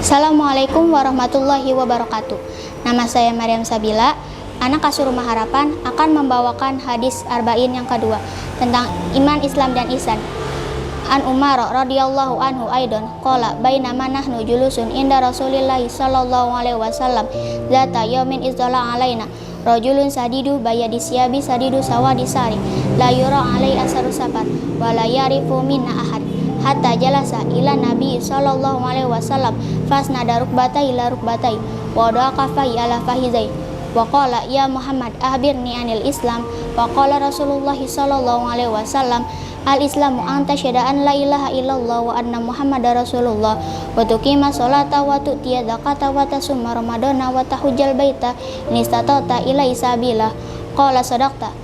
Assalamualaikum warahmatullahi wabarakatuh. Nama saya Maryam Sabila. Anak Asuh Rumah Harapan akan membawakan hadis arba'in yang kedua tentang iman, Islam, dan ihsan. An Umar radhiyallahu anhu aidon qala bainama nahnu julusun inda Rasulillahi sallallahu alaihi wasallam zata yaumin izdala alaina rajulun sadidu bayadi siyabi sadidu sawadi sari la yura alai asaru safar wa la yarifu minna ahad hatta jalasa ila nabi sallallahu alaihi wasallam fasnada rukbatai ila rukbatai wa da'a kafai ala fahizai wa qala ya Muhammad ahbirni anil Islam wa qala Rasulullah sallallahu alaihi wasallam al Islamu anta syahada'an la ilaha illallah wa anna Muhammadar Rasulullah wa tuqima sholata wa tu'tiya zakata wa tasumma ramadana wa tahujjal baita in istata'ta ilaihi sabila qala sadaqta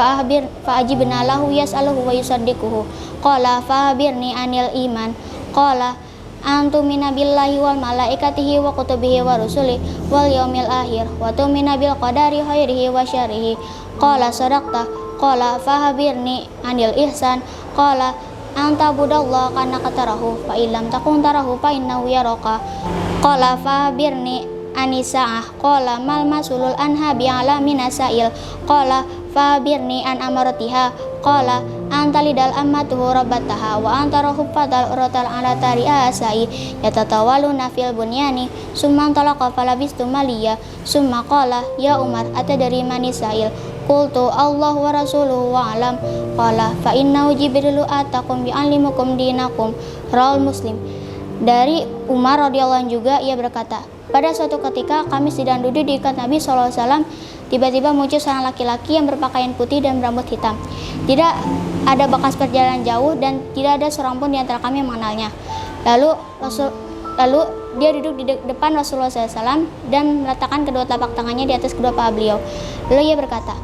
fa'ajibna lahu yas'aluhu wa yusaddiquhu qala fa'abirni anil iman qala antumina billahi wal malaikatihi wa kutubihi wa rusuli wal yaumil akhir wa tumina bil qadari khairihi wa syarrihi qala sadaqta qala fahabirni anil ihsan qala anta budallah kana katarahu fa illam takun tarahu fa innahu yaraka qala fahabirni anisaah qala mal masulul anha bi'ala minasail qala fahabirni an amaratiha qala anta lidal ammatuhu rabbataha wa anta rahubbatal uratal ala tari'a asai yatatawaluna fil bunyani summa talaqa falabistu maliya summa qala ya Umar atadari manisail qultu Allah wa rasuluhu wa alam qala fa innahu jibrilu atakum bi'allimukum dinakum rawal Muslim. Dari Umar radhiyallahu anhu juga ia berkata, pada suatu ketika kami sedang duduk di dekat Nabi SAW, tiba-tiba muncul seorang laki-laki yang berpakaian putih dan berambut hitam. Tidak ada bekas perjalanan jauh dan tidak ada seorang pun di antara kami yang mengenalnya. Lalu dia duduk di depan Rasulullah SAW dan meletakkan kedua telapak tangannya di atas kedua paha beliau. Lalu ia berkata,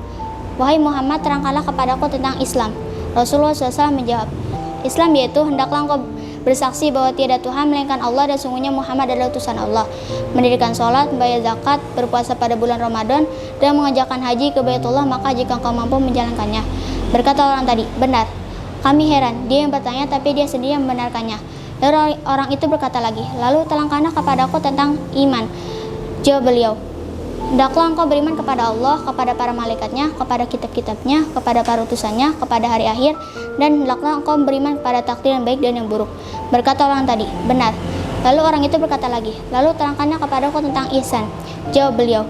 wahai Muhammad, terangkanlah kepadaku tentang Islam. Rasulullah SAW menjawab, Islam yaitu hendaklah engkau bersaksi bahwa tiada Tuhan melainkan Allah dan sungguhnya Muhammad adalah utusan Allah, mendirikan sholat, membayar zakat, berpuasa pada bulan Ramadan, dan mengerjakan haji ke Baitullah maka jika engkau mampu menjalankannya. Berkata orang tadi, benar. Kami heran, dia yang bertanya tapi dia sendiri yang membenarkannya. Lalu orang itu berkata lagi, lalu terangkanlah kepadaku tentang iman. Jawab beliau, hendaklah engkau beriman kepada Allah, kepada para malaikatnya, kepada kitab-kitabnya, kepada para utusannya, kepada hari akhir, dan hendaklah engkau beriman kepada takdir yang baik dan yang buruk. Berkata orang tadi, benar. Lalu orang itu berkata lagi, lalu terangkanlah kepadaku tentang ihsan. Jawab beliau,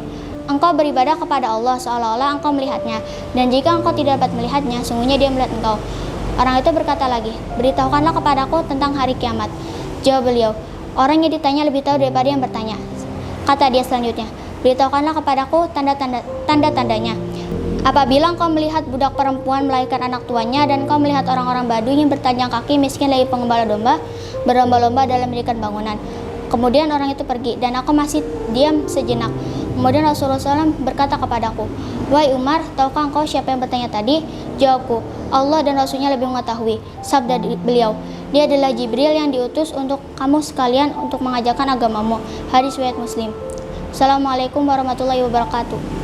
engkau beribadah kepada Allah seolah-olah engkau melihatnya, dan jika engkau tidak dapat melihatnya, sungguhnya dia melihat engkau. Orang itu berkata lagi, beritahukanlah kepadaku tentang hari kiamat. Jawab beliau, orang yang ditanya lebih tahu daripada yang bertanya. Kata dia selanjutnya, beritahukanlah kepadaku tanda-tandanya. Apabila engkau melihat budak perempuan melahirkan anak tuanya dan engkau melihat orang-orang Baduy yang bertelanjang kaki miskin lagi pengembala domba berlomba-lomba dalam mendirikan bangunan. Kemudian orang itu pergi dan aku masih diam sejenak. Kemudian Rasulullah SAW berkata kepadaku, wahai Umar, tahukah engkau siapa yang bertanya tadi? Jawabku, Allah dan Rasulnya lebih mengetahui. Sabda beliau, dia adalah Jibril yang diutus untuk kamu sekalian untuk mengajarkan agamamu. Hadis riwayat Muslim. Assalamualaikum warahmatullahi wabarakatuh.